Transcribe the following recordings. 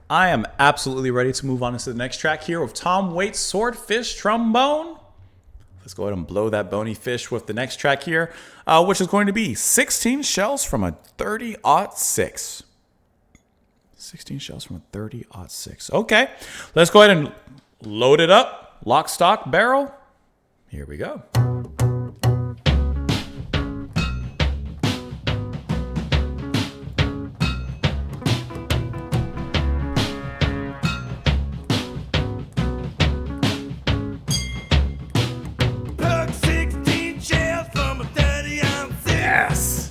I am absolutely ready to move on to the next track here with Tom Waits' Swordfish Trombone. Let's go ahead and blow that bony fish with the next track here, which is going to be 16 shells from a 30-06. 16 shells from a 30-06. Okay, let's go ahead and load it up. Lock, stock, barrel. Here we go. Yes.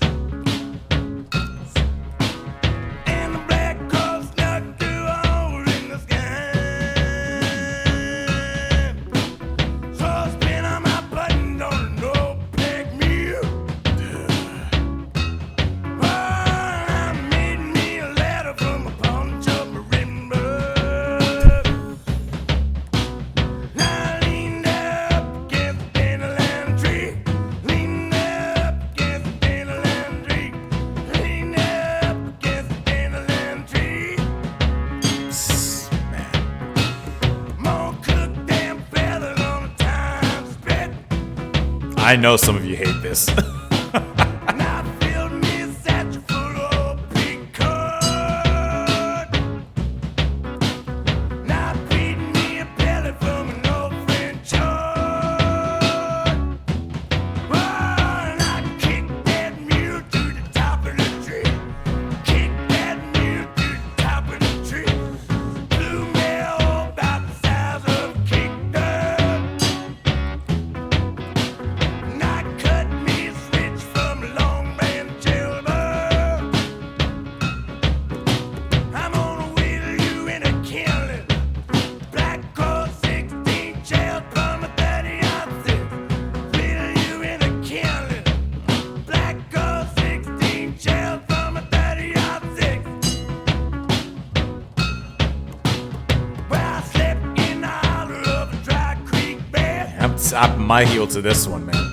I know some of you hate this. I'm top my heel to this one, man.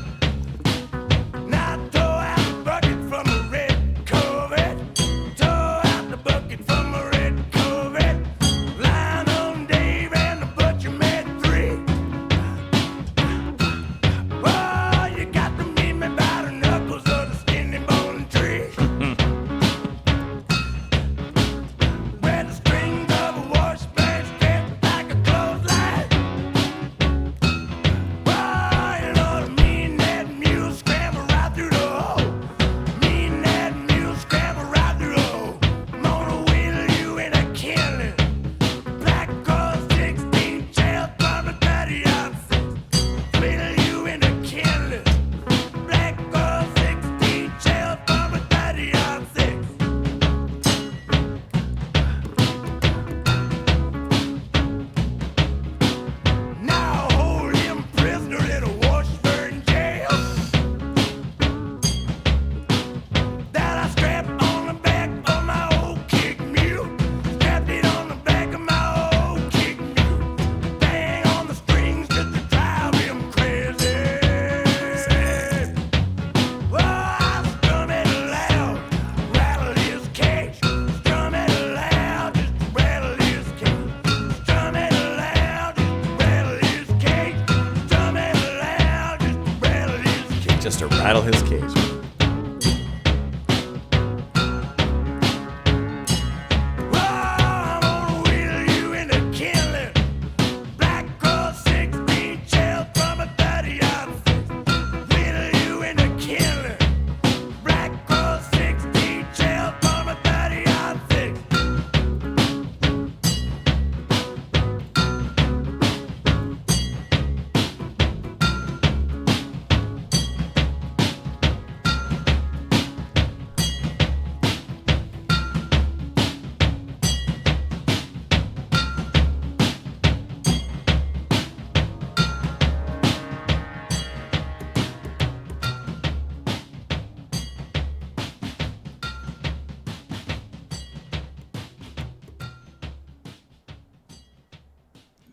Just to rattle his cage.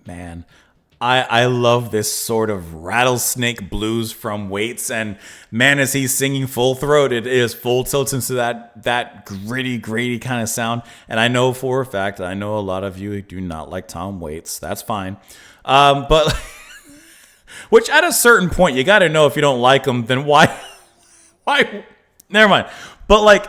Man, I love this sort of rattlesnake blues from Waits, and man, as he's singing full throat, it is full tilt into that gritty, grainy kind of sound. And I know for a fact, I know a lot of you do not like Tom Waits. That's fine, but which at a certain point you got to know if you don't like him, then why? Never mind. But like,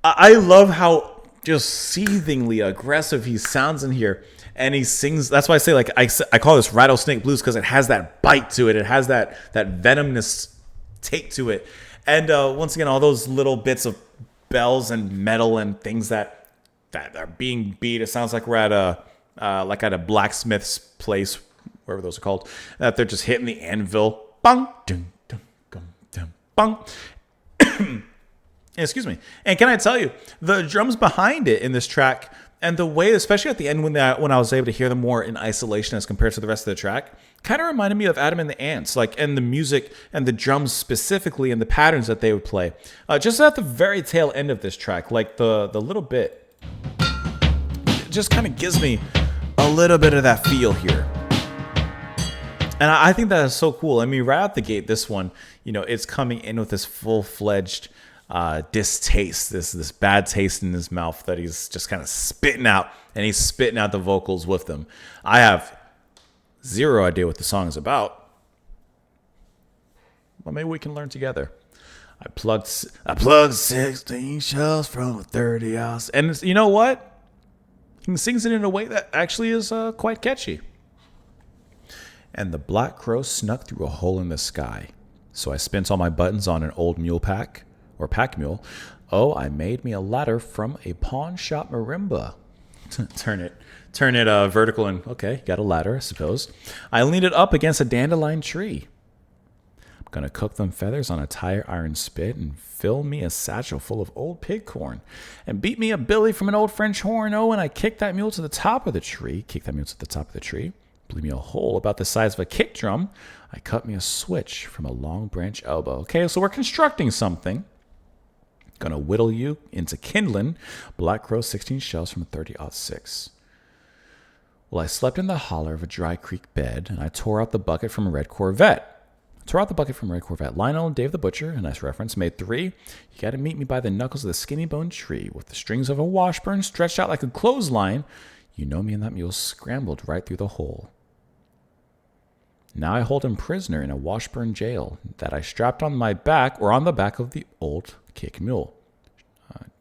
I love how just seethingly aggressive he sounds in here. And he sings. That's why I say, like, I call this rattlesnake blues, because it has that bite to it. It has that venomous take to it. And once again, all those little bits of bells and metal and things that are being beat. It sounds like we're at a blacksmith's place, wherever those are called. That they're just hitting the anvil. Bang, dum, dum, dum, dum, bang. Excuse me. And can I tell you, the drums behind it in this track, and the way, especially at the end when I was able to hear them more in isolation as compared to the rest of the track, kind of reminded me of Adam and the Ants, like, and the music and the drums specifically and the patterns that they would play. Just at the very tail end of this track, like the little bit, it just kind of gives me a little bit of that feel here. And I think that is so cool. I mean, right out the gate, this one, it's coming in with this full-fledged distaste, this bad taste in his mouth that he's just kind of spitting out, and he's spitting out the vocals with them. I have zero idea what the song is about. Well, maybe we can learn together. I plugged 16 shells from a 30 ounce, and you know what? He sings it in a way that actually is quite catchy. And the black crow snuck through a hole in the sky, so I spent all my buttons on an old mule pack. Or pack mule. Oh, I made me a ladder from a pawn shop marimba. Turn it vertical, and okay, got a ladder, I suppose. I leaned it up against a dandelion tree. I'm gonna cook them feathers on a tire iron spit and fill me a satchel full of old pig corn and beat me a billy from an old French horn. Oh, and I kicked that mule to the top of the tree. Blew me a hole about the size of a kick drum. I cut me a switch from a long branch elbow. Okay, so we're constructing something. Gonna whittle you into kindling. Black crow 16 shells from a 30-06. Well, I slept in the holler of a dry creek bed, and I tore out the bucket from a red Corvette. Lionel and Dave the Butcher, a nice reference, made 3. You gotta meet me by the knuckles of the skinny bone tree with the strings of a washburn stretched out like a clothesline. You know me and that mule scrambled right through the hole. Now I hold him prisoner in a Washburn jail that I strapped on my back, or on the back of the old kick mule.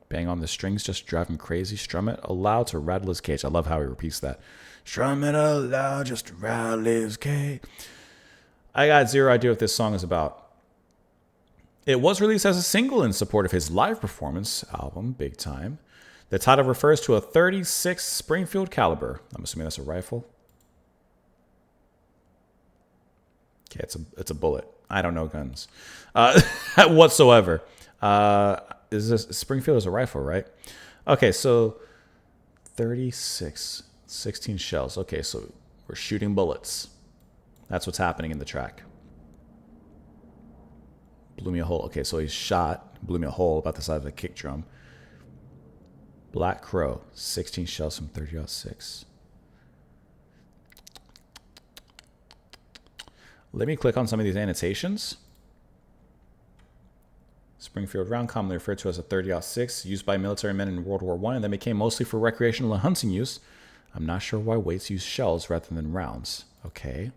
Bang on the strings, just drive him crazy. Strum it aloud to rattle his cage. I love how he repeats that. Strum it aloud just to rattle his cage. I got zero idea what this song is about. It was released as a single in support of his live performance album, Big Time. The title refers to a .36 Springfield caliber. I'm assuming that's a rifle. Okay, it's a bullet. I don't know guns whatsoever. Is this Springfield is a rifle, right? Okay, so 36, 16 shells. Okay, so we're shooting bullets. That's what's happening in the track. Blew me a hole. Okay, so he blew me a hole about the size of a kick drum. Black crow, 16 shells from 30-06. Let me click on some of these annotations. Springfield round, commonly referred to as a 30-06, used by military men in World War I, and then became mostly for recreational and hunting use. I'm not sure why Waits used shells rather than rounds. Okay.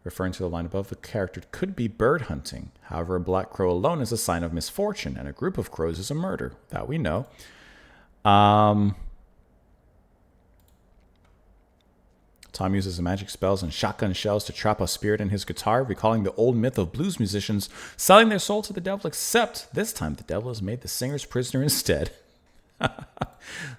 Referring to the line above, the character could be bird hunting. However, a black crow alone is a sign of misfortune, and a group of crows is a murder. That we know. Tom uses magic spells and shotgun shells to trap a spirit in his guitar, recalling the old myth of blues musicians selling their soul to the devil, except this time the devil has made the singers prisoner instead.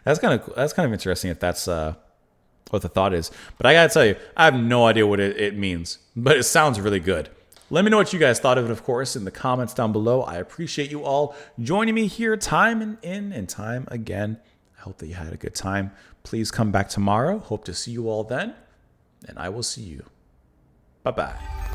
That's kind of interesting if that's what the thought is. But I gotta tell you, I have no idea what it means, but it sounds really good. Let me know what you guys thought of it, of course, in the comments down below. I appreciate you all joining me here time in and time again. I hope that you had a good time. Please come back tomorrow. Hope to see you all then. And I will see you. Bye-bye.